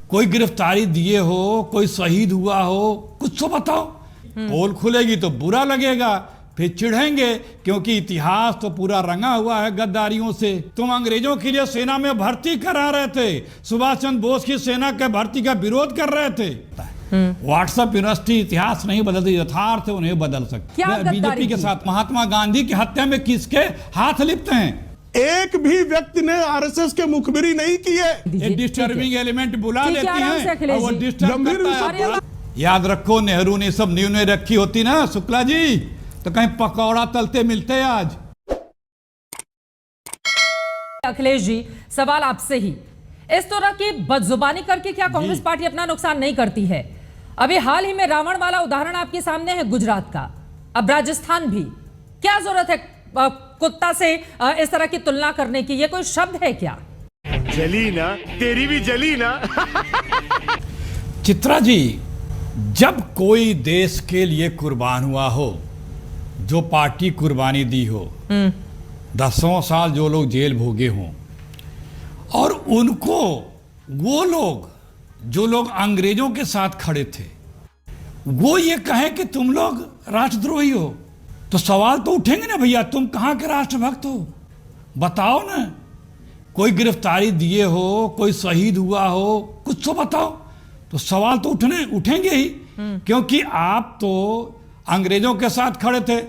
कोई गिरफ्तारी दिए हो, कोई शहीद हुआ हो, कुछ तो बताओ। पोल खुलेगी तो बुरा लगेगा, फिर चिढ़ेंगे क्योंकि इतिहास तो पूरा रंगा हुआ है गद्दारियों से। तुम अंग्रेजों के लिए सेना में भर्ती करा रहे थे, सुभाष चंद्र बोस की सेना के भर्ती का विरोध कर रहे थे। व्हाट्सएप यूनिवर्सिटी इतिहास नहीं बदलती, यथार्थ है उन्हें बदल सकते। बीजेपी के साथ महात्मा गांधी की हत्या में किसके हाथ लिप्त हैं? एक भी व्यक्ति ने आरएसएस के मुखबिरी नहीं की है। एक डिस्टर्बिंग एलिमेंट बुला लेती हैं और वो डिस्टर्ब करता है। याद रखो, नेहरू ने सब नींव ने रखी होती ना शुक्ला जी, तो कहीं पकौड़ा तलते मिलते आज। अखिलेश जी, सवाल आपसे ही, इस तरह की बदजुबानी करके क्या कांग्रेस पार्टी अपना नुकसान नहीं करती है? अभी हाल ही में रावण वाला उदाहरण आपके सामने है गुजरात का, अब राजस्थान भी। क्या जरूरत है कुत्ता से इस तरह की तुलना करने की? ये कोई शब्द है क्या? जली ना, तेरी भी जली ना। चित्रा जी, जब कोई देश के लिए कुर्बान हुआ हो, जो पार्टी कुर्बानी दी हो, 10 साल जो लोग जेल भोगे हों, और उनको वो लोग जो लोग अंग्रेजों के साथ खड़े थे वो ये कहें कि तुम लोग राष्ट्रद्रोही हो, तो सवाल तो उठेंगे ना भैया, तुम कहाँ के राष्ट्रभक्त हो? बताओ ना। कोई गिरफ्तारी दिए हो, कोई शहीद हुआ हो, कुछ तो बताओ। तो सवाल तो उठेंगे ही, क्योंकि आप तो अंग्रेजों के साथ खड़े थे,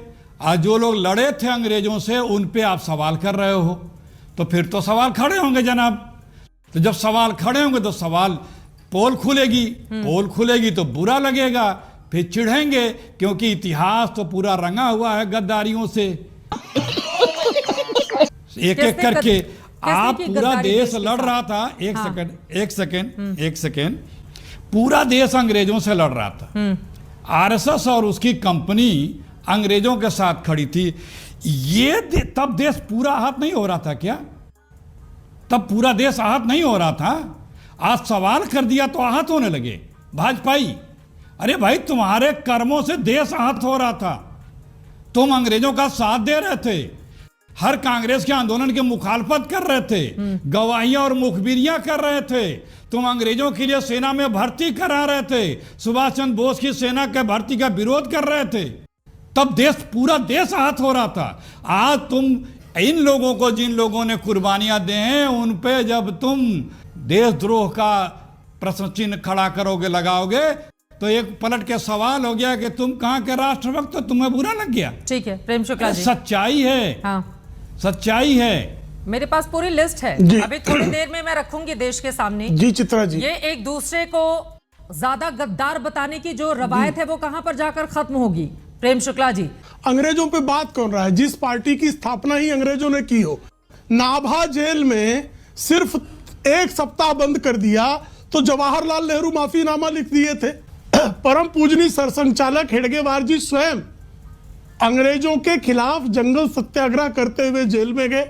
और जो लोग लड़े थे अंग्रेजों से उन पे आप सवाल कर रहे हो, तो फिर तो सवाल खड़े होंगे जनाब। तो जब सवाल खड़े होंगे तो सवाल पोल खुलेगी तो बुरा लगेगा, फिर चिढ़ेंगे क्योंकि इतिहास तो पूरा रंगा हुआ है गद्दारियों से। एक एक करके आप पूरा देश लड़ रहा था। एक सेकेंड, पूरा देश अंग्रेजों से लड़ रहा था। आरएसएस और उसकी कंपनी अंग्रेजों के साथ खड़ी थी। ये तब देश पूरा आहत नहीं हो रहा था क्या? तब पूरा देश आहत नहीं हो रहा था? आज सवाल कर दिया तो आहत होने लगे भाजपाई। अरे भाई, तुम्हारे कर्मों से देश आहत हो रहा था, तुम अंग्रेजों का साथ दे रहे थे, हर कांग्रेस के आंदोलन की मुखालफत कर रहे थे, गवाहियां और मुखबिरियां कर रहे थे, तुम अंग्रेजों के लिए सेना में भर्ती करा रहे थे, सुभाष चंद्र बोस की सेना के भर्ती का विरोध कर रहे थे, तब पूरा देश आहत हो रहा था। आज तुम इन लोगों को, जिन लोगों ने कुर्बानियां दी हैं, उन पे जब तुम देशद्रोह का प्रश्न चिन्ह खड़ा करोगे, लगाओगे, तो एक पलट के सवाल हो गया कि तुम कहाँ के राष्ट्रभक्त, तो तुम्हें बुरा लग गया। ठीक है प्रेम शुक्ला जी, सच्चाई है। हाँ, सच्चाई है। मेरे पास पूरी लिस्ट है, अभी थोड़ी देर में मैं रखूंगी देश के सामने। जी चित्रा जी, ये एक दूसरे को ज्यादा गद्दार बताने की जो रवायत है वो कहां पर जाकर खत्म होगी? प्रेम शुक्ला जी, अंग्रेजों पे बात कौन रहा है? जिस पार्टी की स्थापना ही अंग्रेजों ने की हो। नाभा जेल में सिर्फ 1 सप्ताह बंद कर दिया तो जवाहरलाल नेहरू माफीनामा लिख दिए थे। परम पूजनीय सरसंघचालक हेडगेवार जी स्वयं अंग्रेजों के खिलाफ जंगल सत्याग्रह करते हुए जेल में गए।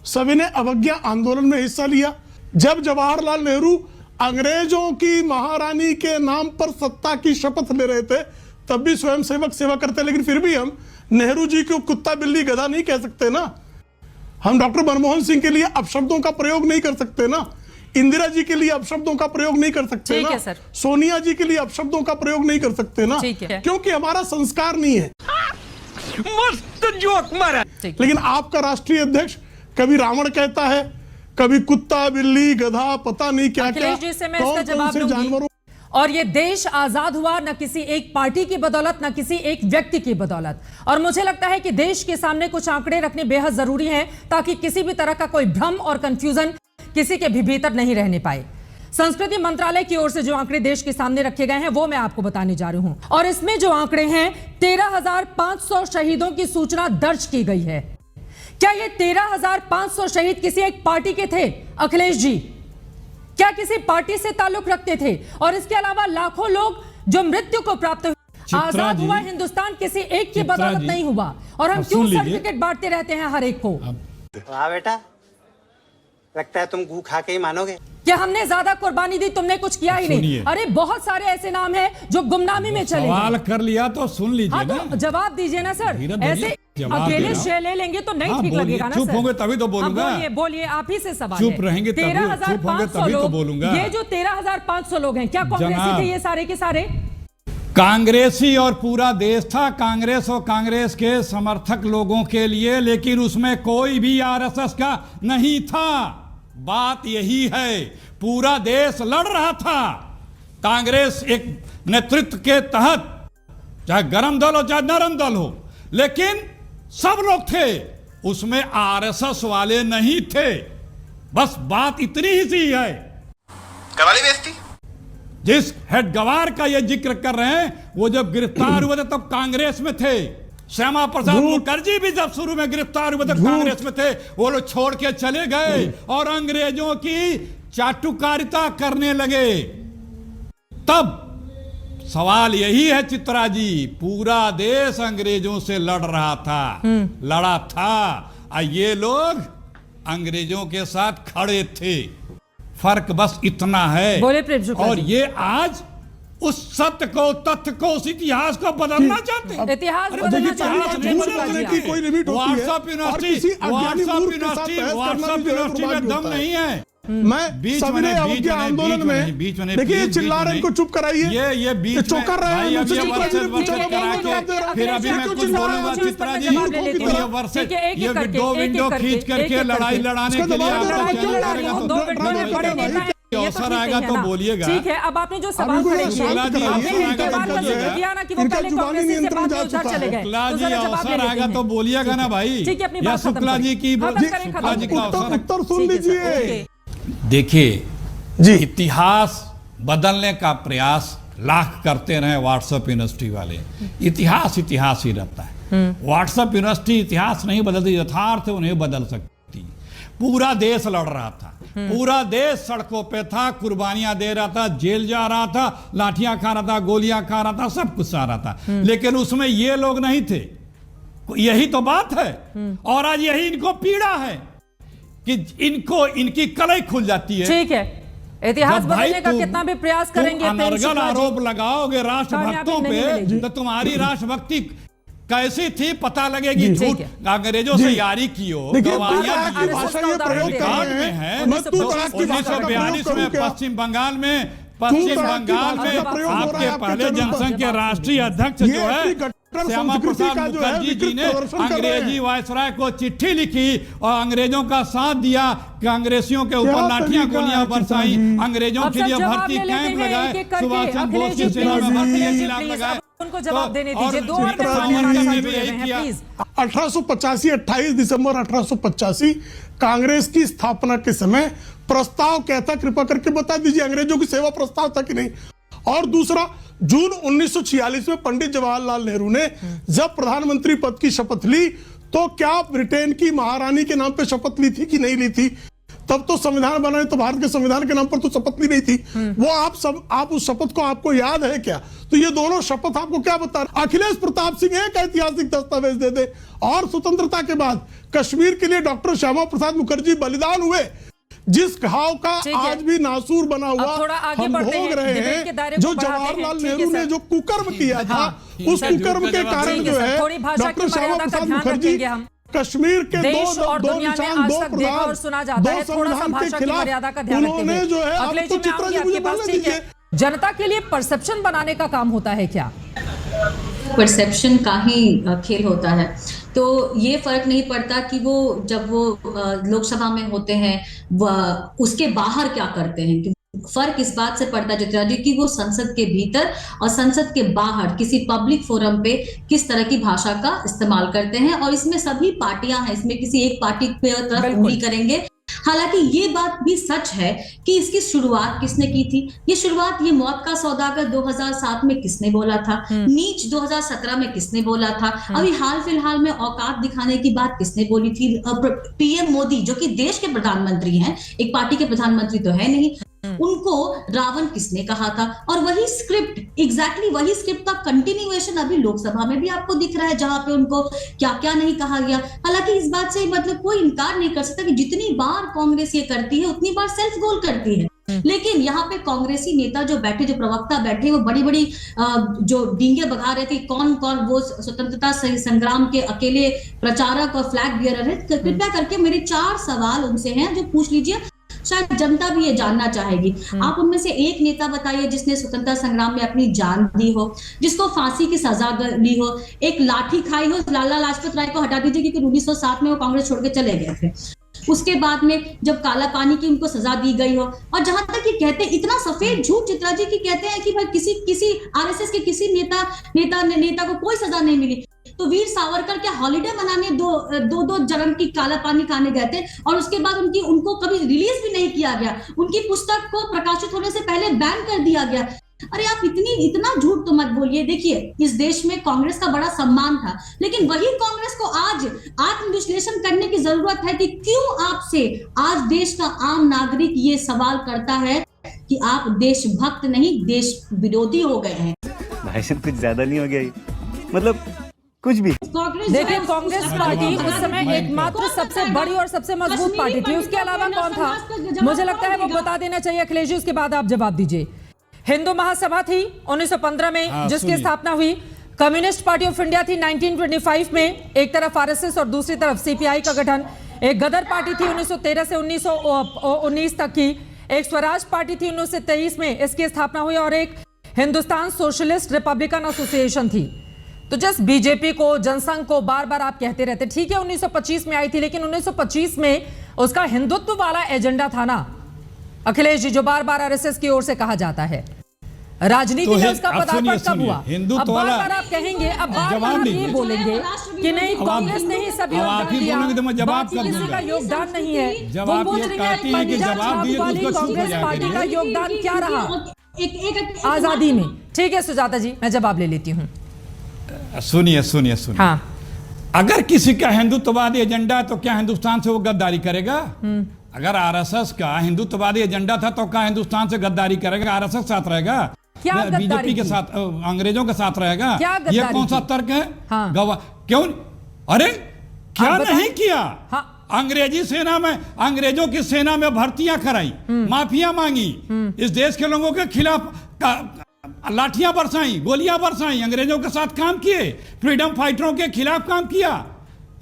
सभी ने अवज्ञा आंदोलन में हिस्सा लिया। जब जवाहरलाल नेहरू अंग्रेजों की महारानी के नाम पर सत्ता की शपथ ले रहे थे, तब भी स्वयं सेवक सेवा करते। लेकिन फिर भी हम नेहरू जी को कुत्ता बिल्ली गधा नहीं कह सकते ना। हम डॉक्टर मनमोहन सिंह के लिए अपशब्दों का प्रयोग नहीं कर सकते ना। इंदिरा जी के लिए अपशब्दों का प्रयोग नहीं कर सकते ना। सोनिया जी के लिए अपशब्दों का प्रयोग नहीं कर सकते ना, क्योंकि हमारा संस्कार नहीं है। मस्त जोक मारा। लेकिन आपका राष्ट्रीय अध्यक्ष कभी रावण कहता है, कभी कुत्ता बिल्ली गधा, पता नहीं क्या क्या, कौन से जानवरों। और ये देश आजाद हुआ न किसी एक पार्टी की बदौलत, न किसी एक व्यक्ति की बदौलत। और मुझे लगता है कि देश के सामने कुछ आंकड़े रखने बेहद जरूरी हैं, ताकि किसी भी तरह का कोई भ्रम और कंफ्यूजन किसी के भी भीतर नहीं रहने पाए। संस्कृति मंत्रालय की ओर से जो आंकड़े देश के सामने रखे गए हैं वो मैं आपको बताने जा रही हूं। और इसमें जो आंकड़े हैं, 13,500 शहीदों की सूचना दर्ज की गई है। क्या ये 13,500 शहीद किसी एक पार्टी के थे अखिलेश जी? क्या किसी पार्टी से ताल्लुक रखते थे? और इसके अलावा लाखों लोग जो मृत्यु को प्राप्त हुए। आजाद हुआ हिंदुस्तान किसी एक की बदौलत नहीं हुआ। और हम क्यों सर्टिफिकेट बांटते रहते हैं हर एक को? वाह बेटा, लगता है तुम गू खा के ही मानोगे। क्या हमने ज्यादा कुर्बानी दी? तुमने कुछ किया ही नहीं। अरे बहुत सारे ऐसे नाम हैं जो गुमनामी में चले। सवाल कर लिया तो सुन लीजिए। हाँ, तो जवाब दीजिए ना सर। ऐसे जवाब दे अकेले रहा हूं। शेयर ले लेंगे तो नहीं हाँ, ठीक बोलिए, लगेगा ना चुप सर। होंगे तभी तो बोलूंगा। हाँ, बोलिए बोलिए, आप ही से सवाल चुप है। रहेंगे तभी- चुप होंगे 13,500 तभी तो लोग, बोलूंगा। ये जो 13,500 लोग हैं, क्या कांग्रेसी जनाब, थे ये सारे के सारे? कांग्रेसी और पूरा देश था कांग्रेस और कांग्रेस के समर्थक लोगों के लिए, लेकिन उसमें कोई भी आरएसएस का नहीं था। बात यही है, पूरा देश लड़ रहा था कांग्रेस एक नेतृत्व के तहत, चाहे गरम दल हो चाहे नरम दल हो, लेकिन सब लोग थे उसमें, आरएसएस वाले नहीं थे। बस बात इतनी ही सी है। कवाली बेइज्जती। जिस हेड गवार का ये जिक्र कर रहे हैं, वो जब गिरफ्तार हुए थे तब कांग्रेस में थे। श्यामा प्रसाद मुखर्जी भी जब शुरू में गिरफ्तार हुए थे कांग्रेस में थे। वो लोग छोड़ के चले गए और अंग्रेजों की चाटुकारिता करने लगे। तब सवाल यही है चित्रा जी, पूरा देश अंग्रेजों से लड़ रहा था, लड़ा था, और ये लोग अंग्रेजों के साथ खड़े थे। फर्क बस इतना है। बोले प्रेम शुक्ला और जी। ये आज उस सत्य को, तथ्य को, उस इतिहास को बदलना चाहते हैं। इतिहास अरे बदलना देखिए, चाहते इतिहास हैं। नहीं झूठ बदल बोलने सकते। की कोई लिमिट होती है। व्हाट्सएप और यूनिवर्सिटी, किसी अज्ञानी मूर्ख के साथ बहस करना व्हाट्सएप भी जो है यूनिवर्सिटी में दुर्भाग्य दम होता है। नहीं है। मैं बीच में सविनय नहीं, अवज्ञा आंदोलन में देखिए चिल्ला रहे, इनको चुप कराइए। ये बीच में चौंका रहे हैं, भाई, अब मुझसे ये चुप वर्सेस कराइए, वर्सेस पूछो, करा जवाब दे रहा के फिर अभी है। मैं क्यों कुछ चिल्ला रहे बोलूंगा हैं? चित्रा जी, जवाब ले लेते हैं। ये वर्सेस, ठीक है, एक-एक ये करके, दो एक-एक विंडो करके, खींच करके एक-एक लड़ाई करके। लड़ाने उसका के लिए जवाब दे रहा आपका है, क्या क्यों लड़ा करेगा? रहे हो? दो विंडो में बड़े नेता हैं, ये तो अवसर ठीक आएगा है तो ना। बोलिएगा। ठीक है, अब आपने जो सवाल इनको खड़े ये किए, शांत कराइए। आपने इनका इनके बाद का जो है, जिक्र किया ना कि वो इनका पहले जुबानी कांग्रेसी से नियंत्रण बाद जा में उधर चुका चले है। गए। शुक्ला तो जी, जरा जवाब ले अवसर लेते आएगा हैं। तो बोलिएगा ना भाई। ठीक है, अपनी या बात खत्म शुक्ला जी की खत्म जी, करें, शुक्ला खत्म जी करें। का अवसर है। उत्तर सुन ठीक है सर, लीजिए। ओके। देखिए जी इतिहास बदलने का प्रयास लाख करते रहे व्हाट्सएप यूनिवर्सिटी वाले। इतिहास इतिहास ही रहता है। व्हाट्सएप यूनिवर्सिटी इतिहास नहीं बदलती, यथार्थ उन्हें बदल सकती। पूरा देश लड़ रहा था, पूरा देश सड़कों पे था, कुर्बानियां दे रहा था, जेल जा रहा था, लाठियां खा रहा था, गोलियां खा रहा था, सब कुछ आ रहा था, लेकिन उसमें ये लोग नहीं थे। यही तो बात है। और आज यही इनको पीड़ा है कि इनको इनकी कलई खुल जाती है। ठीक है, इतिहास जब भाई बदलने का तुम- कितना भी प्रयास तुम करेंगे प्रेम अनर्गल शुक्ला जी, आरोप लगाओगे राष्ट्रभक्तों कामयाबी नहीं पे, मिलेगी। तो तुम्हारी राष्ट्रभक्ति कैसी थी पता लगेगी। जी, झूठ ठीक अंग्रेजों से यारी की हो, देखिए, गवाहियां तू दी तड़ाक की हो। भाषा ये प्रयोग कर रिकॉर्ड रहे में हैं। है। मैं तू तड़ाक की भाषा का प्रयोग 1942 करूं में क्या? पश्चिम बंगाल में तड़ाक की बंगाल भाषा का प्रयोग हो रहा है आपके आपके पहले चैनल पर। जनसंघ के राष्ट्रीय अध्यक्ष ये जो अपनी है कट्टर श्यामा संस्कृति प्रसाद का जो है मुखर्जी जी विकृत ने प्रदर्शन कर रहे हैं। अंग्रेजी वायसराय को चिट्ठी लिखी और अंग्रेजों का साथ दिया कि अंग्रेजियों के ऊपर क्या लाठियां तरीका गोलियां है बरसाई, चित्रा जी? अंग्रेजों अब के सब लिए जवाब भर्ती ले लेते कैंप हैं, लगाए, एक-एक करके। सुभाष चंद्र बोस अखिलेश की जी, सेना में प्लीज, भर्ती के अखिलेश जी, खिलाफ प्लीज, लगाए। अब उनको जवाब देने और दीजिए। 2 और चित्रा मेहमान जी हमारे ने साथ भी जुड़े यही हुए हैं, किया। प्लीज। 1885 28 दिसंबर 1885 कांग्रेस की स्थापना के समय प्रस्ताव क्या था, कृपा करके बता दीजिए। अंग्रेजों की सेवा प्रस्ताव था कि नहीं? और दूसरा, जून 1946 में पंडित जवाहरलाल नेहरू ने जब प्रधानमंत्री पद की शपथ ली तो क्या ब्रिटेन की महारानी के नाम पे शपथ ली थी कि नहीं ली थी? तब तो संविधान बनाए तो भारत के संविधान के नाम पर तो शपथ ली नहीं थी। वो आप उस शपथ को आपको याद है क्या? तो ये दोनों शपथ आपको क्या बता रहे? अखिलेश प्रताप सिंह एक ऐतिहासिक दस्तावेज दे दे। और स्वतंत्रता के बाद कश्मीर के लिए डॉक्टर श्यामा प्रसाद मुखर्जी बलिदान हुए, जिस घाव का ठीक है। आज भी नासूर बना हुआ अब थोड़ा आगे हम बढ़ते भोग हैं, रहे डिबेट के दायरे हैं। को जो बढ़ाते हैं। जवाहरलाल ठीक है नेहरू ने सर। जो कुकर्म किया था, उस हाँ, कुकर्म के कारण ठीक है जो सर, है थोड़ी भाषा की डॉक्टर श्यामा मर्यादा का प्रसाद ध्यान मुखर्जी रखेंगे हम। कश्मीर के देश और दो दुनिया में निशान, आज दो तक देखा और प्रधान, सुना जाता है, दो थोड़ा सा संविधान के भाषा की खिलाफ मर्यादा का ध्यान रखते उन्होंने जो है, अब अखिलेश तो जी, मैं चित्रा आऊंगी जी मुझे आपके पास। बोलने ठीक है, दीजिए। जनता के लिए परसेप्शन बनाने का काम होता है क्या? परसेप्शन का ही खेल होता है। तो ये फर्क नहीं पड़ता कि वो जब वो लोकसभा में होते हैं उसके बाहर क्या करते हैं। फर्क इस बात से पड़ता है चित्रा जी कि वो संसद के भीतर और संसद के बाहर किसी पब्लिक फोरम पे किस तरह की भाषा का इस्तेमाल करते हैं। और इसमें सभी पार्टियां हैं, इसमें किसी एक पार्टी पे तरफ उंगली करेंगे। हालांकि ये बात भी सच है कि इसकी शुरुआत किसने की थी? ये शुरुआत, ये मौत का सौदागर 2007 में किसने बोला था? नीच 2017 में किसने बोला था? अभी हाल फिलहाल में औकात दिखाने की बात किसने बोली थी? पीएम मोदी, जो कि देश के प्रधानमंत्री हैं, एक पार्टी के प्रधानमंत्री तो है नहीं, उनको रावण किसने कहा था? और वही स्क्रिप्ट, एग्जैक्टली वही स्क्रिप्ट का कंटिन्यूएशन अभी लोकसभा में भी आपको दिख रहा है, जहां पे उनको क्या क्या नहीं कहा गया। हालांकि इस बात से मतलब कोई इनकार नहीं कर सकता कि जितनी बार कांग्रेस ये करती है उतनी बार सेल्फ गोल करती है। लेकिन यहाँ पे कांग्रेसी नेता जो बैठे, जो प्रवक्ता बैठे, वो बड़ी बड़ी जो डींगे बगा रहे थे, कौन कौन वो स्वतंत्रता संग्राम के अकेले प्रचारक और फ्लैग बियरर है। कृपया करके मेरे 4 सवाल उनसे हैं जो पूछ लीजिए, शायद जनता भी ये जानना चाहेगी। आप उनमें से एक नेता बताइए जिसने स्वतंत्रता संग्राम में अपनी जान दी हो, जिसको फांसी की सजा ली हो, एक लाठी खाई हो। लाला लाजपत राय को हटा दीजिए क्योंकि 1907 में वो कांग्रेस छोड़ के चले गए थे। उसके बाद में जब काला पानी की उनको सजा दी गई हो, और जहां तक कि कहते हैं इतना सफेद झूठ चित्रा जी की कहते हैं कि भाई किसी आरएसएस के किसी नेता को कोई सजा नहीं मिली। तो वीर सावरकर क्या हॉलिडे मनाने दो जन्म की काला पानी खाने गए थे और उसके बाद उनको कभी रिलीज भी नहीं किया गया, उनकी पुस्तक को प्रकाशित होने से पहले बैन कर दिया गया। अरे आप इतना झूठ तो मत बोलिए। देखिए, इस देश में कांग्रेस का बड़ा सम्मान था, लेकिन वही कांग्रेस को आज आत्मविश्लेषण करने की जरूरत है कि क्यों आपसे आज देश का आम नागरिक ये सवाल करता है कि आप देशभक्त नहीं देश विरोधी हो गए हैं। भाई साहब कुछ ज्यादा नहीं हो गया ये? मतलब कुछ भी। देखिए, कांग्रेस पार्टी उस समय एकमात्र सबसे बड़ी और सबसे मजबूत पार्टी थी। उसके अलावा कौन था, मुझे लगता है वो बता देना चाहिए अखिलेश जी, उसके बाद आप जवाब दीजिए। हिंदू महासभा थी 1915 में जिसकी स्थापना हुई। कम्युनिस्ट पार्टी ऑफ इंडिया थी 1925 में, एक तरफ आरएसएस और दूसरी तरफ सीपीआई का गठन। एक गदर पार्टी थी 1913 से 1919 तक की। एक स्वराज पार्टी थी 1923 में, इसकी स्थापना हुई। और एक हिंदुस्तान सोशलिस्ट रिपब्लिकन एसोसिएशन थी। तो जस्ट बीजेपी को, जनसंघ को बार बार आप कहते रहते, ठीक है 1925 में आई थी, लेकिन 1925 में उसका हिंदुत्व वाला एजेंडा था ना अखिलेश जी, जो बार बार आरएसएस की ओर से कहा जाता है। राजनीति में उसका पदार्पण कब हुआ? अब बार बार आप कहेंगे, अब बार बार आप ये बोलेंगे कि नहीं कांग्रेस ने ही सब योगदान दिया, बाकी किसी का योगदान नहीं है। वो पूछ रही है कांग्रेस पार्टी का योगदान क्या रहा आजादी में? ठीक है सुजाता जी, मैं जवाब ले लेती हूँ। सुनिए हाँ, अगर किसी का हिंदुत्ववादी एजेंडा है तो क्या हिंदुस्तान से वो गद्दारी करेगा? अगर आरएसएस का हिंदुत्ववादी एजेंडा था तो क्या हिंदुस्तान से गद्दारी करेगा? आरएसएस के साथ रहेगा? क्या बीजेपी के साथ, अंग्रेजों के साथ रहेगा? ये कौन सा तर्क है? हाँ। क्यों? अरे क्या नहीं किया? हाँ। अंग्रेजी सेना में, अंग्रेजों की सेना में भर्तियां कराई, माफिया मांगी, इस देश के लोगों के खिलाफ लाठियां बरसाई, गोलियां बरसाई, अंग्रेजों के साथ काम किए, फ्रीडम फाइटरों के खिलाफ काम किया।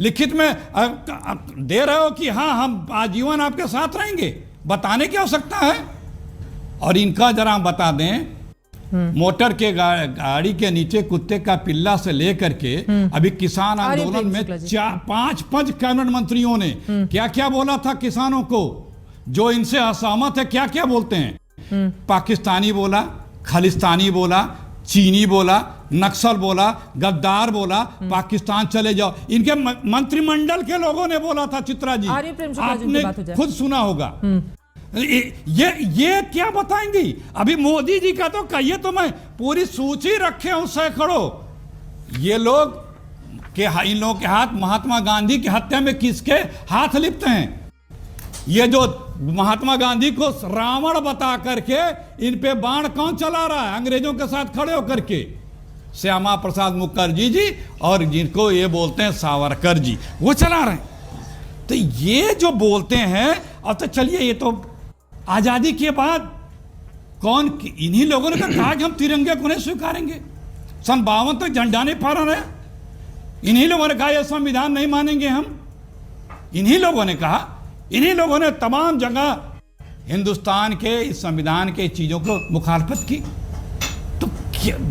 लिखित में दे रहे हो कि हाँ हम आजीवन आपके साथ रहेंगे, बताने की आवश्यकता है। और इनका जरा बता दें, मोटर के गाड़ी के नीचे कुत्ते का पिल्ला से लेकर के अभी किसान आंदोलन में 5 कैबिनेट मंत्रियों ने क्या क्या बोला था किसानों को, जो इनसे असहमत है क्या क्या बोलते हैं? पाकिस्तानी बोला, खालिस्तानी बोला, चीनी बोला, नक्सल बोला, गद्दार बोला, पाकिस्तान चले जाओ। इनके मंत्रिमंडल के लोगों ने बोला था चित्रा जी, आपने खुद सुना होगा। ये क्या बताएंगी? अभी मोदी जी का तो कहिए तो मैं पूरी सूची रखे हूं सैकड़ों। ये लोग के इन लोगों के हाथ महात्मा गांधी की हत्या में किसके हाथ लिपटे हैं? ये जो महात्मा गांधी को रावण बता करके इन पे बाण कौन चला रहा है? अंग्रेजों के साथ खड़े होकर के श्यामा प्रसाद मुखर्जी जी और जिनको ये बोलते हैं सावरकर जी, वो चला रहे हैं। तो ये जो बोलते हैं, अब तो चलिए ये तो आजादी के बाद कौन, इन्हीं लोगों ने कहा कि हम तिरंगे को नहीं स्वीकारेंगे, सन 52 तक झंडा नहीं फहरा रहे, इन्हीं लोगों ने कहा यह संविधान नहीं मानेंगे हम, इन्हीं लोगों ने कहा, इन्हीं लोगों ने तमाम जगह हिंदुस्तान के इस संविधान के चीजों को मुखालफत की। तो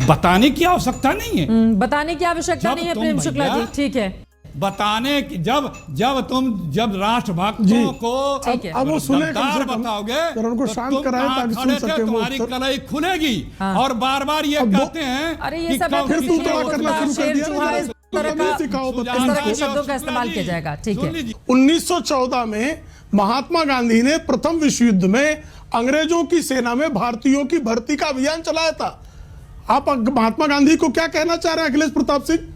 बताने की आवश्यकता नहीं है, बताने की आवश्यकता नहीं है प्रेम शुक्ला जी, ठीक है। बताने की जब राष्ट्रभक्तों को अब वो सुने बताओगे उनको शांत कराएं ताकि सुन सके, तुम्हारी कलाई खुलेगी। और बार बार ये कहते हैं अरे ये सब फिर तू तो करना शुरू कर दिया, इस तरह के शब्दों का इस्तेमाल किया जाएगा, ठीक है। 1914 में महात्मा गांधी ने प्रथम विश्व युद्ध में अंग्रेजों की सेना में भारतीयों की भर्ती का अभियान चलाया था। आप महात्मा गांधी को क्या कहना चाह रहे हैं अखिलेश प्रताप सिंह?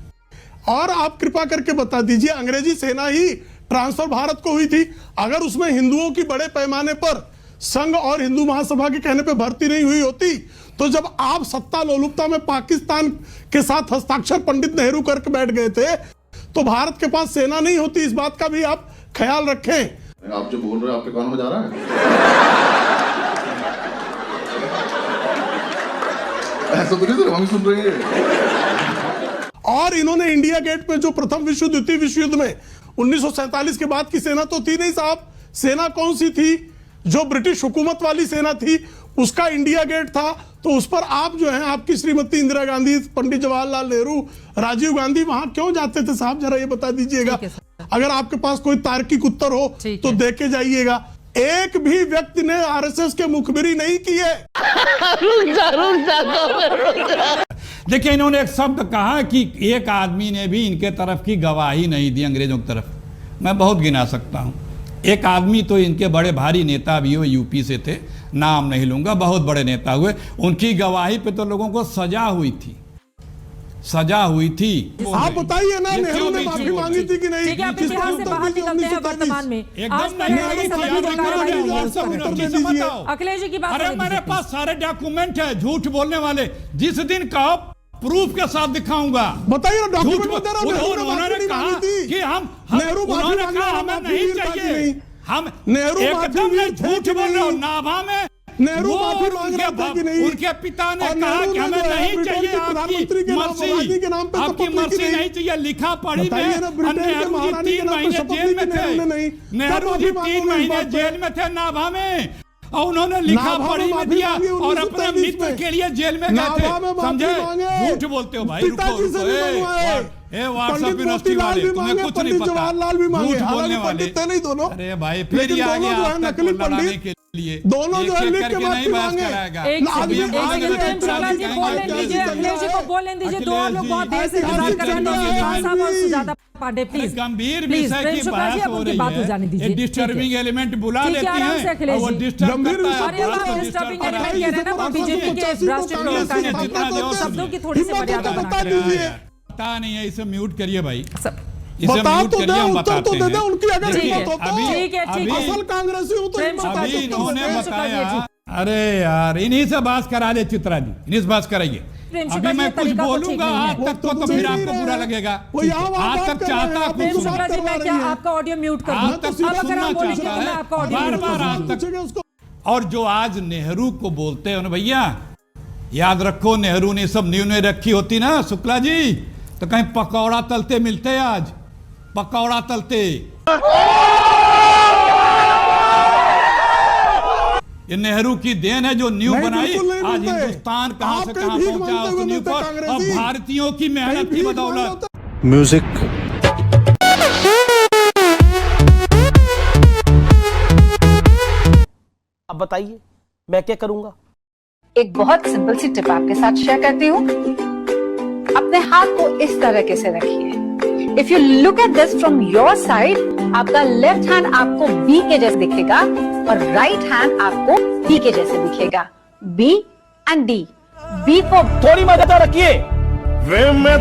और आप कृपा करके बता दीजिए, अंग्रेजी सेना ही ट्रांसफर भारत को हुई थी, अगर उसमें हिंदुओं की बड़े पैमाने पर संघ और हिंदू महासभा के कहने पे भर्ती नहीं हुई होती, तो जब आप सत्ता लोलुपता में पाकिस्तान के साथ हस्ताक्षर पंडित नेहरू करके बैठ गए थे, तो भारत के पास सेना नहीं होती। इस बात का भी आप ख्याल रखें। आप जो बोल रहे हैं आपके कानों में जा रहा है? ऐसा तो नहीं सर, हम सुन रहे हैं। और इन्होंने इंडिया गेट पे जो प्रथम विश्व युद्ध, द्वितीय विश्व युद्ध में 1947 के बाद की सेना तो थी नहीं साहब। सेना कौन सी थी? जो ब्रिटिश हुकूमत वाली सेना थी, उसका इंडिया गेट था। तो उस पर आप जो है, आपकी श्रीमती इंदिरा गांधी, पंडित जवाहरलाल नेहरू, राजीव गांधी वहां क्यों जाते थे साहब? जरा ये बता दीजिएगा। अगर आपके पास कोई तार्किक उत्तर हो तो दे के जाइएगा। एक भी व्यक्ति ने आरएसएस के मुखबिरी नहीं की है। देखिए, इन्होंने एक शब्द कहा कि एक आदमी ने भी इनके तरफ की गवाही नहीं दी अंग्रेजों की तरफ। मैं बहुत गिना सकता हूं। एक आदमी तो इनके बड़े भारी नेता भी हो, यूपी से थे, नाम नहीं लूंगा, बहुत बड़े नेता हुए, उनकी गवाही पे तो लोगों को सजा हुई थी, सजा हुई थी। आप बताइए ना, नेहरू ने माफी मांगी थी कि नहीं? ठीक है, आप इतिहास से बाहर निकलते हैं वर्तमान में। अखिलेश जी की बात, अरे मेरे पास सारे डॉक्यूमेंट है झूठ बोलने वाले। जिस दिन कहो प्रूफ के साथ दिखाऊंगा। बताइए ना डॉक्यूमेंट। उन्होंने कहा कि नेहरू उन्होंने कहा हमें नहीं चाहिए, हम नेहरू एकदम झूठ बोल रहे हो। नाभा में नेहरू माफी मांग रहे थे कि नहीं? उनके पिता ने कहा कि हमें नहीं चाहिए आपकी मर्सी, आपकी मर्सी नहीं चाहिए। लिखा पढ़ी में नेहरू जी 3 महीने जेल में थे, नेहरू जी 3 महीने जेल में थे नाभा में, और उन्होंने लिखा पढ़ी में दिया और अपने मित्र के लिए जेल में गए थे। समझे? झूठ बोलते हो भाई। रुको, व्हाट्सएप यूनिवर्सिटी वाले, तुम्हें कुछ नहीं पता, झूठ बोलने वाले। नहीं दोनों। अरे भाई, फिर ये आ गया नकली पंडित लिए दोनों जो है लिख के माफी मांगे। बोलने दीजिए, दो लोग बहुत देर से इंतजार कर रहे हैं। सुजाता पांडे प्लीज, गंभीर विषय की बात हो रही है। डिस्टर्बिंग एलिमेंट बुला लेते हैं और वो डिस्टर्ब डिस्टर्बिंग एलिमेंट कह रहे हैं ना, वो बीजेपी के राष्ट्रीय प्रवक्ता ने शब्दों की थोड़ी सी मर्यादा बता दीजिए। पता नहीं है, इसे म्यूट करिए भाई। बता तो दे, उत्तर तो दे दे उनकी अगर हिम्मत हो तो। ठीक है, असल कांग्रेसी हो तो अभी इन्होंने बताया। अरे यार, इन्हीं से बात करा ले चित्रा जी, इन्हीं से बात कराइए। अभी मैं कुछ बोलूंगा आज तक तो फिर आपको बुरा लगेगा। आज तक चाहता कुछ सुनना, मैं क्या आपका ऑडियो म्यूट कर दूं? आज तक सुनना चाहता है बार-बार आज तक। और जो आज नेहरू को बोलते हैं ना भैया, याद रखो, नेहरू ने सब न्यू ने रखी होती ना शुक्ला जी, तो कहीं पकौड़ा तलते मिलते। आज पकौड़ा तलते। ये नेहरू की देन है जो न्यू बनाई। आज हिंदुस्तान कहां से कहां पहुंचा उस न्यू पर, और भारतीयों की मेहनत की बदौलत। म्यूजिक। अब बताइए मैं क्या करूंगा? एक बहुत सिंपल सी टिप आपके साथ शेयर करती हूँ। अपने हाथ को इस तरीके से रखिए। If you look at this from your side, आपका लेफ्ट हैंड आपको बी के जैसे दिखेगा और राइट हैंड आपको डी के जैसे दिखेगा। B and D. B for थोड़ी मदद रखिए। वे मैं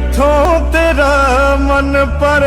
तेरा मन पर